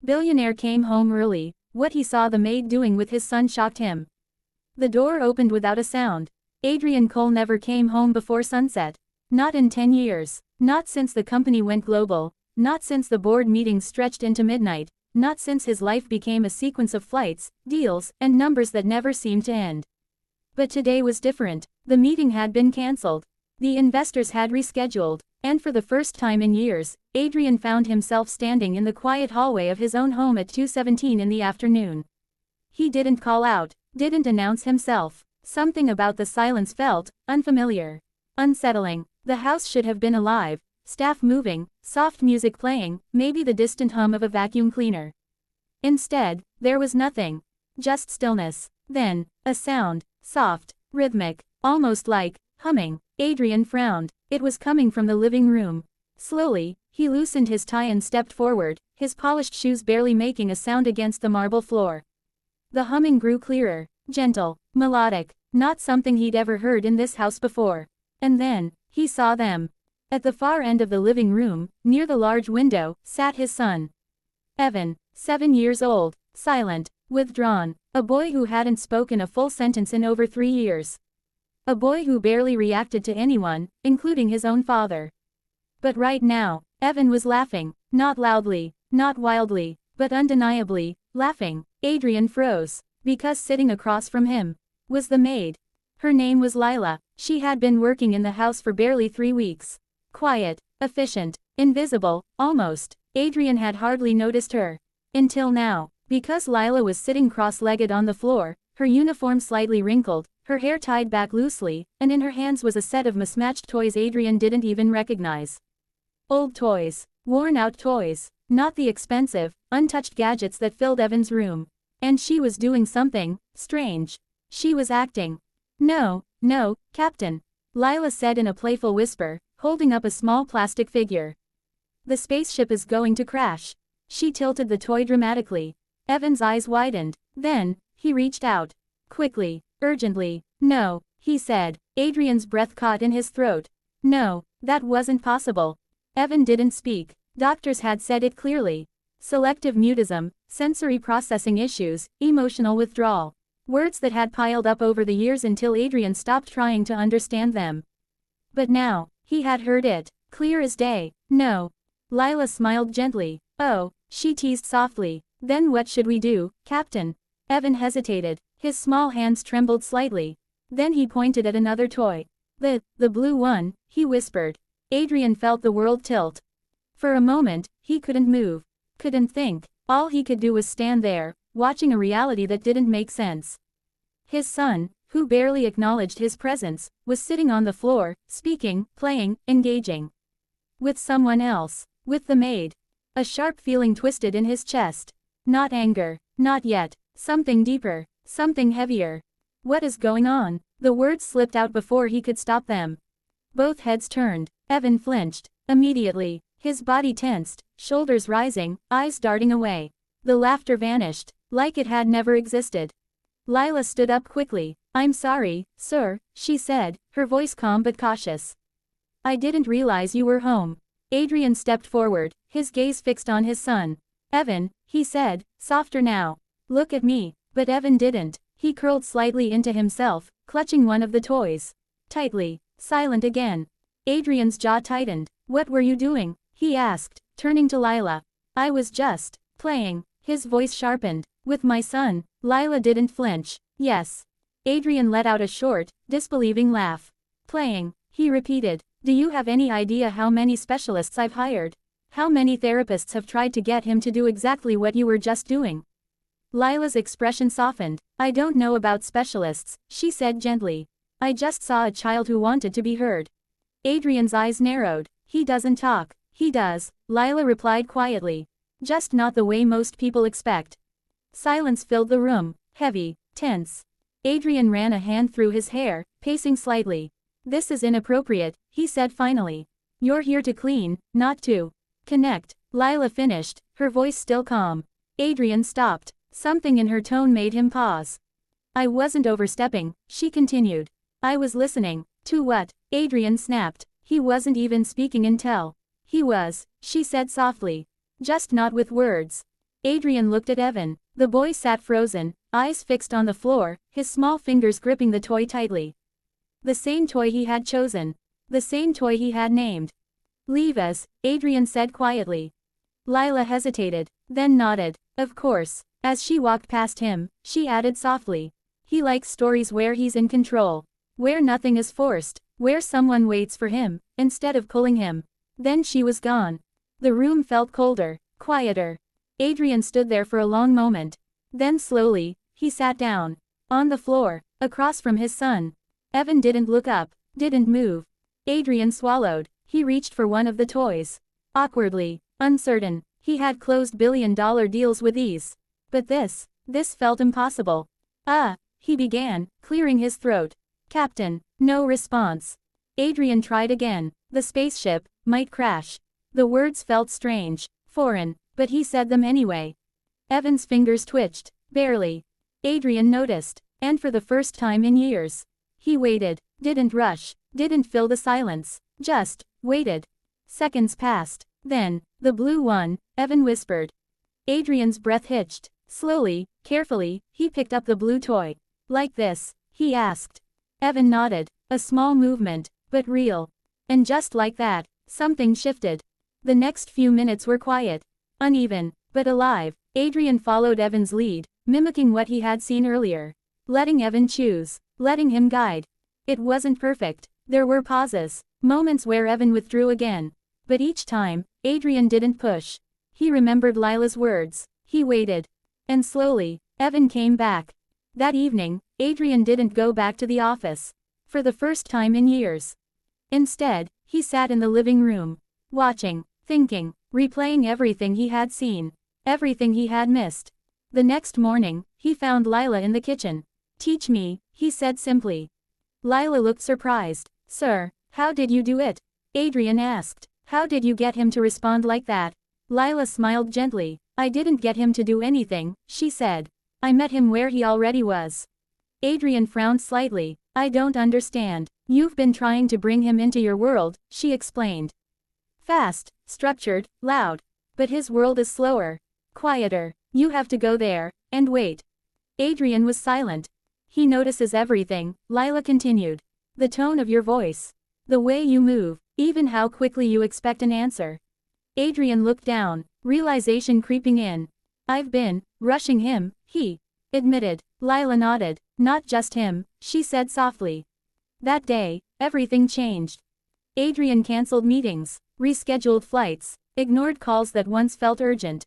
Billionaire came home early. What he saw the maid doing with his son shocked him. The door opened without a sound. Adrian Cole never came home before sunset. Not in 10 years. Not since the company went global. Not since the board meetings stretched into midnight. Not since his life became a sequence of flights, deals, and numbers that never seemed to end. But today was different. The meeting had been cancelled. The investors had rescheduled. And for the first time in years, Adrian found himself standing in the quiet hallway of his own home at 2:17 in the afternoon. He didn't call out, didn't announce himself. Something about the silence felt unfamiliar, unsettling. The house should have been alive, staff moving, soft music playing, maybe the distant hum of a vacuum cleaner. Instead, there was nothing. Just stillness. Then, a sound, soft, rhythmic, almost like humming. Adrian frowned. It was coming from the living room. Slowly, he loosened his tie and stepped forward, his polished shoes barely making a sound against the marble floor. The humming grew clearer, gentle, melodic, not something he'd ever heard in this house before. And then, he saw them. At the far end of the living room, near the large window, sat his son. Evan, 7 years old, silent, withdrawn, a boy who hadn't spoken a full sentence in over 3 years. A boy who barely reacted to anyone, including his own father. But right now, Evan was laughing, not loudly, not wildly, but undeniably, laughing. Adrian froze, because sitting across from him was the maid. Her name was Lila. She had been working in the house for barely 3 weeks. Quiet, efficient, invisible, almost. Adrian had hardly noticed her. Until now, because Lila was sitting cross-legged on the floor, her uniform slightly wrinkled, her hair tied back loosely, and in her hands was a set of mismatched toys Adrian didn't even recognize. Old toys. Worn-out toys. Not the expensive, untouched gadgets that filled Evan's room. And she was doing something strange. She was acting. No, no, Captain, Lila said in a playful whisper, holding up a small plastic figure. The spaceship is going to crash. She tilted the toy dramatically. Evan's eyes widened. Then, he reached out. Quickly, urgently. No, he said. Adrian's breath caught in his throat. No, that wasn't possible. Evan didn't speak. Doctors had said it clearly. Selective mutism, sensory processing issues, emotional withdrawal. Words that had piled up over the years until Adrian stopped trying to understand them. But now, he had heard it, clear as day. No. Lila smiled gently. Oh, she teased softly. Then what should we do, Captain? Evan hesitated. His small hands trembled slightly. Then he pointed at another toy. The blue one, he whispered. Adrian felt the world tilt. For a moment, he couldn't move. Couldn't think. All he could do was stand there, watching a reality that didn't make sense. His son, who barely acknowledged his presence, was sitting on the floor, speaking, playing, engaging. With someone else. With the maid. A sharp feeling twisted in his chest. Not anger. Not yet. Something deeper. Something heavier. What is going on? The words slipped out before he could stop them. Both heads turned. Evan flinched. Immediately. His body tensed, shoulders rising, eyes darting away. The laughter vanished, like it had never existed. Lila stood up quickly. I'm sorry, sir, she said, her voice calm but cautious. I didn't realize you were home. Adrian stepped forward, his gaze fixed on his son. Evan, he said, softer now. Look at me. But Evan didn't. He curled slightly into himself, clutching one of the toys. Tightly. Silent again. Adrian's jaw tightened. What were you doing? He asked, turning to Lila. I was just playing. His voice sharpened. With my son. Lila didn't flinch. Yes. Adrian let out a short, disbelieving laugh. Playing, he repeated. Do you have any idea how many specialists I've hired? How many therapists have tried to get him to do exactly what you were just doing? Lila's expression softened. I don't know about specialists, she said gently. I just saw a child who wanted to be heard. Adrian's eyes narrowed. He doesn't talk. He does, Lila replied quietly. Just not the way most people expect. Silence filled the room, heavy, tense. Adrian ran a hand through his hair, pacing slightly. This is inappropriate, he said finally. You're here to clean, not to connect. Lila finished, her voice still calm. Adrian stopped. Something in her tone made him pause. I wasn't overstepping, she continued. I was listening. To what? Adrian snapped. He wasn't even speaking until. He was, she said softly. Just not with words. Adrian looked at Evan. The boy sat frozen, eyes fixed on the floor, his small fingers gripping the toy tightly. The same toy he had chosen. The same toy he had named. "Leave us," Adrian said quietly. Lila hesitated, then nodded. "Of course." As she walked past him, she added softly. "He likes stories where he's in control. Where nothing is forced. Where someone waits for him, instead of pulling him." Then she was gone. The room felt colder, quieter. Adrian stood there for a long moment. Then slowly, he sat down. On the floor, across from his son. Evan didn't look up, didn't move. Adrian swallowed. He reached for one of the toys. Awkwardly, uncertain, he had closed billion-dollar deals with ease. But this felt impossible. He began, clearing his throat. "Captain." No response. Adrian tried again. The spaceship might crash. The words felt strange, foreign, but he said them anyway. Evan's fingers twitched, barely. Adrian noticed, and for the first time in years. He waited, didn't rush, didn't fill the silence, just waited. Seconds passed. Then, "The blue one," Evan whispered. Adrian's breath hitched. Slowly, carefully, he picked up the blue toy. "Like this?" he asked. Evan nodded. A small movement, but real. And just like that, something shifted. The next few minutes were quiet. Uneven, but alive. Adrian followed Evan's lead, mimicking what he had seen earlier. Letting Evan choose. Letting him guide. It wasn't perfect. There were pauses. Moments where Evan withdrew again. But each time, Adrian didn't push. He remembered Lila's words. He waited. And slowly, Evan came back. That evening, Adrian didn't go back to the office. For the first time in years. Instead, he sat in the living room. Watching, thinking, replaying everything he had seen. Everything he had missed. The next morning, he found Lila in the kitchen. "Teach me," he said simply. Lila looked surprised. "Sir, how did you do it?" Adrian asked. "How did you get him to respond like that?" Lila smiled gently. "I didn't get him to do anything," she said. "I met him where he already was." Adrian frowned slightly. "I don't understand." "You've been trying to bring him into your world," she explained. "Fast, structured, loud. But his world is slower. Quieter. You have to go there, and wait." Adrian was silent. "He notices everything," Lila continued. "The tone of your voice. The way you move, even how quickly you expect an answer." Adrian looked down, realization creeping in. "I've been rushing him," he admitted. Lila nodded. "Not just him," she said softly. That day, everything changed. Adrian canceled meetings, rescheduled flights, ignored calls that once felt urgent.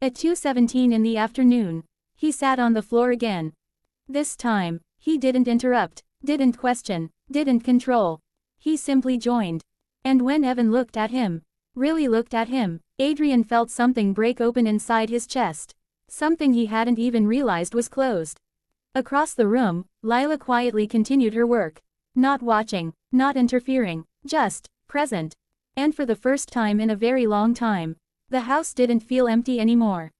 At 2:17 in the afternoon, he sat on the floor again. This time, he didn't interrupt, didn't question, didn't control. He simply joined. And when Evan looked at him, really looked at him, Adrian felt something break open inside his chest. Something he hadn't even realized was closed. Across the room, Lila quietly continued her work. Not watching, not interfering, just present. And for the first time in a very long time, the house didn't feel empty anymore.